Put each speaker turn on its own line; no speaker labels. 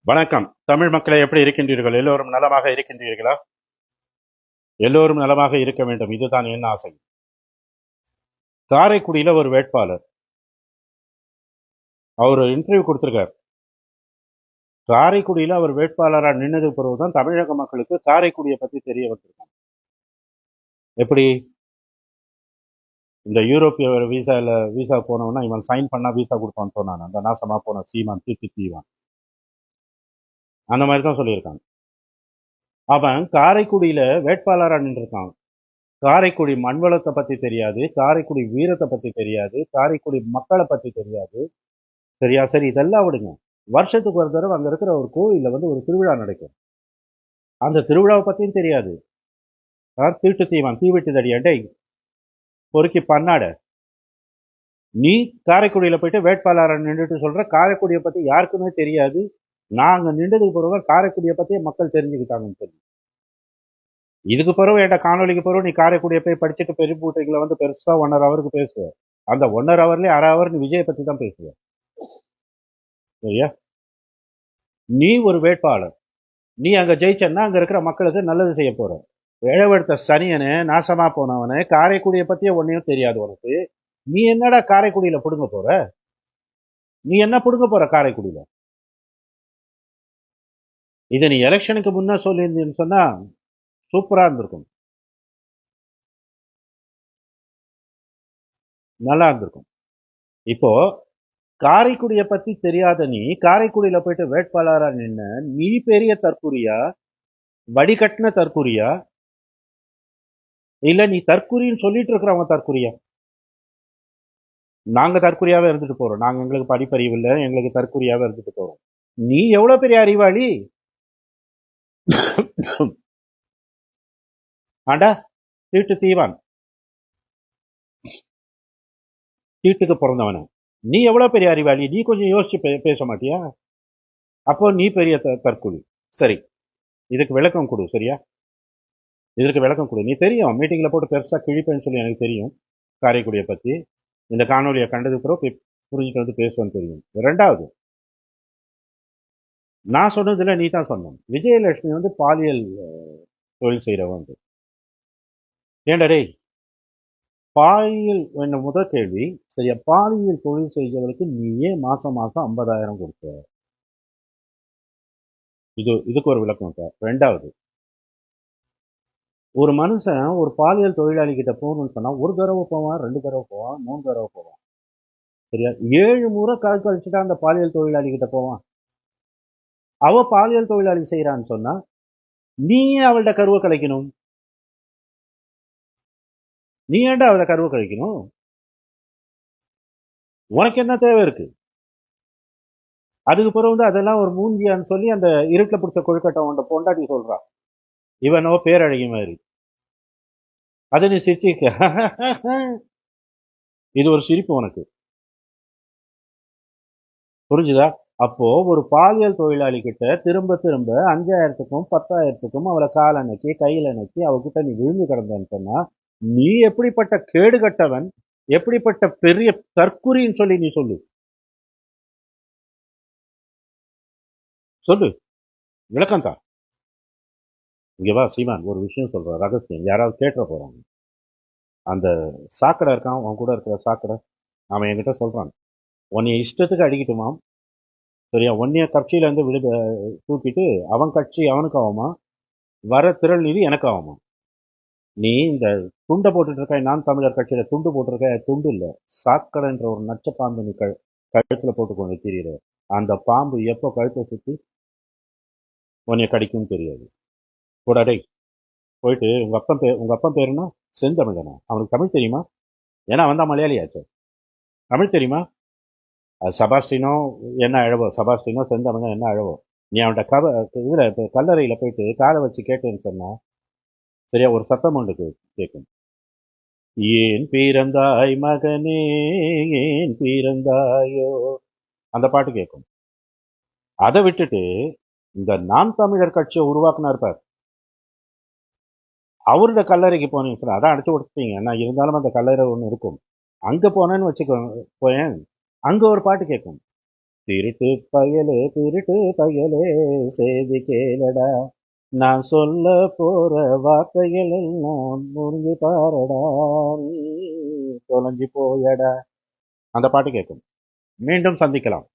வணக்கம். தமிழ் மக்களை எப்படி இருக்கின்றீர்கள்? எல்லோரும் நலமாக இருக்கின்றீர்களா? எல்லோரும் நலமாக இருக்க வேண்டும். இதுதான் என் ஆசை. காரைக்குடியில ஒரு வேட்பாளர். அவரு இன்டர்வியூ குடுத்திருக்காரு. காரைக்குடியில அவர் வேட்பாளரா நின்னதுக்கு பிறகு தான் தமிழக மக்களுக்கு காரைக்குடிய பத்தி தெரிய வந்திருக்கும். எப்படி? இந்த யூரோப்பிய விசா போனவனா இவன் சைன் பண்ணா விசா குடுப்பான்னு சொன்னானே, அந்த நாசமா போன சீமான், தீக்கு தீவான். அந்த மாரி தான் சொல்லியிருக்காங்க. அவன் காரைக்குடியில வேட்பாளரா நின்றுருக்கான். காரைக்குடி மண்வளத்தை பத்தி தெரியாது, காரைக்குடி வீரத்தை பத்தி தெரியாது, காரைக்குடி மக்களை பத்தி தெரியாது. சரியா? சரி, இதெல்லாம் விடுங்க. வருஷத்துக்கு ஒரு தடவை அங்க இருக்கிற ஒரு கோயில்ல ஒரு திருவிழா நடக்கும். அந்த திருவிழாவை பத்தியும் தெரியாது. தீட்டு தீவான், தீவெட்டுதடியா, டேய் பொறுக்கி பண்ணாட. நீ காரைக்குடியில போயிட்டு வேட்பாளரை நின்றுட்டு சொல்ற காரைக்குடியை பத்தி யாருக்குமே தெரியாது. நான் அங்க நின்றதுக்கு பிறகு காரைக்குடியை பத்தி மக்கள் தெரிஞ்சுக்கிட்டாங்கன்னு சொல்லி. இதுக்கு பிறகு என்கிட்ட காணொலிக்கு பிறகு நீ காரைக்குடியை போய் படிச்சுட்டு பெரிய பூட்டைகளை பெருசா 1.5 ஹவருக்கு பேசுவ. அந்த 1.5 ஹவர்லயே 1/2 ஹவர் நீ விஜயை பத்தி தான் பேசுவ. சரியா? நீ ஒரு வேட்பாளர். நீ அங்க ஜெயிச்சன்னா அங்க இருக்கிற மக்களுக்கு நல்லது செய்ய போற. இழவெடுத்த சனியனு, நாசமா போனவனு, காரைக்குடியை பத்தியே ஒன்னையும் தெரியாது உனக்கு. நீ என்னடா காரைக்குடியில புடுங்க போற? நீ என்ன புடுங்க போற காரைக்குடியில? இதை நீ எலெக்ஷனுக்கு முன்ன சொல்லியிருந்தீன்னு சொன்னா சூப்பரா இருந்திருக்கும். நல்லா இருந்திருக்கும். இப்போ காரைக்குடியை பத்தி தெரியாத நீ காரைக்குடியில போயிட்டு வேட்பாளரா நின்ன, நீ பெரிய தற்குறியா? வடிகட்டின தற்குறியா? இல்ல நீ தற்குறின்னு சொல்லிட்டு இருக்கிறவங்க தற்குறியா? நாங்க தற்குறியாவே இருந்துட்டு போறோம். நாங்க எங்களுக்கு படிப்பறிவு இல்லை, எங்களுக்கு தற்குறியாவே இருந்துட்டு போறோம். நீ எவ்வளவு பெரிய அறிவாளி? ஆண்டா, தீட்டு தீவான், தீட்டுக்கு பிறந்தவன, நீ எவ்வளவு பெரிய அறிவாளி? நீ கொஞ்சம் யோசிச்சு பேச மாட்டியா? அப்போ நீ பெரிய தற்குறி. சரி, இதுக்கு விளக்கம் கொடு. சரியா? இதற்கு விளக்கம் கொடு. நீ தெரியும் மீட்டிங்ல போட்டு பெருசா கிழிப்பேன்னு சொல்லி எனக்கு தெரியும். காரைக்குடியை பத்தி இந்த காணொலியை கண்டது பிறகு புரிஞ்சுட்டு பேசுவேன்னு தெரியும். ரெண்டாவது, நான் சொன்னதுல நீ தான் சொன்ன விஜயலட்சுமி பாலியல் தொழில் செய்யறவன். ஏண்டா டேய், பாலியல் என்ன முதல் கேள்வி. சரியா? பாலியல் தொழில் செய்கிறவர்களுக்கு நீ ஏன் மாசம் மாசம் 50,000 கொடுத்த? இதுக்கு ஒரு விளக்கம் சார். ரெண்டாவது, ஒரு மனுஷன் ஒரு பாலியல் தொழிலாளி கிட்ட போகணும்னு சொன்னா ஒரு தடவை போவான், 2 தடவை போவான், 3 தடவை போவான். சரியா? 7 முறை கால் கழிச்சுட்டா அந்த பாலியல் தொழிலாளி கிட்ட போவான். அவ பாலியல் தொழிலாளி செய்யறான்னு சொன்னா நீ அவள்கிட்ட கருவை கலைக்கணும். நீ ஏன்டா அவளை கருவை கழிக்கணும்? உனக்கு என்ன தேவை இருக்கு? அதுக்கு பிறகு அதெல்லாம் ஒரு மூஞ்சியான்னு சொல்லி அந்த இருட்டில் பிடிச்ச கொழுக்கட்டை உண்ட பொண்டாட்டி சொல்றான். இவனோ பேரழகி மாதிரி. அதை நீ சிரிச்சிக்க. இது ஒரு சிரிப்பு உனக்கு. புரிஞ்சுதா? அப்போ ஒரு பாலியல் தொழிலாளி கிட்ட திரும்ப திரும்ப 5,000த்துக்கும் 10,000த்துக்கும் அவளை கால் அணைக்கி கையில் அணைக்கி அவகிட்ட நீ விழுந்து கிடந்தன்னு சொன்னா நீ எப்படிப்பட்ட கேடுகட்டவன், எப்படிப்பட்ட பெரிய தற்குறின்னு சொல்லி நீ சொல்லு. சொல்லு, விளக்கம் தான். இங்க வா சீமான், ஒரு விஷயம் சொல்ற ரகசியம், யாராவது கேட்டுற போறாங்க. அந்த சாக்கடை இருக்கான், அவன் கூட இருக்கிற சாக்கடை, அவன் என்கிட்ட சொல்றான், உன்னைய இஷ்டத்துக்கு அடிக்கட்டுமாம். சரியா? ஒன்னைய கட்சியில இருந்து தூக்கிட்டு அவன் கட்சி அவனுக்கு ஆகுமா, வர திரள் நிதி எனக்கு ஆகுமா. நீ இந்த துண்டை போட்டுட்டு இருக்க, நான் தமிழர் கட்சியில துண்டு போட்டிருக்க, துண்டு இல்ல, சாக்கடைன்ற ஒரு நச்ச பாம்பு நீ கழுத்துல போட்டு கொண்டு திரியிற. அந்த பாம்பு எப்போ கழுத்தை சுத்தி உன்னைய கடிக்கும்னு தெரியாது. கூடாடே, போயிட்டு உங்க அப்பன் பேருன்னா செந்தமிழனா? அவனுக்கு தமிழ் தெரியுமா? ஏன்னா அவன் தான் மலையாளியாச்சு. தமிழ் தெரியுமா? அது சபாஸ்டினோ என்ன அழவோ, சபாஸ்டினோ செந்தமிழோ என்ன அழவோ. நீ அவன்கிட்ட இதுல கல்லறையில போயிட்டு காலை வச்சு கேட்டேன்னு சொன்னா சரியா ஒரு சத்தம் ஒன்று கேட்கும். ஏன் பிறந்தாய் மகனே, ஏன் பிறந்தாயோ, அந்த பாட்டு கேட்கும். அதை விட்டுட்டு இந்த நாம் தமிழர் கட்சியை உருவாக்குனார் பார், அவருடைய கல்லறைக்கு போனீங்க சார், அதான் அடிச்சு கொடுத்துட்டீங்க. நான் இருந்தாலும் அந்த கல்லறை ஒன்று இருக்கும், அங்க போனேன்னு வச்சுக்கோ, போயேன், அங்க ஒரு பாட்டு கேட்கும். திருட்டு பயலே திருட்டு பயலே செய்தி கேளடா, நான் சொல்ல போற வார்த்தைகள் எல்லாம் முடிஞ்சு பாரடா, நீ தொலைஞ்சு போயடா. அந்த பாட்டு கேட்கும். மீண்டும் சந்திக்கலாம்.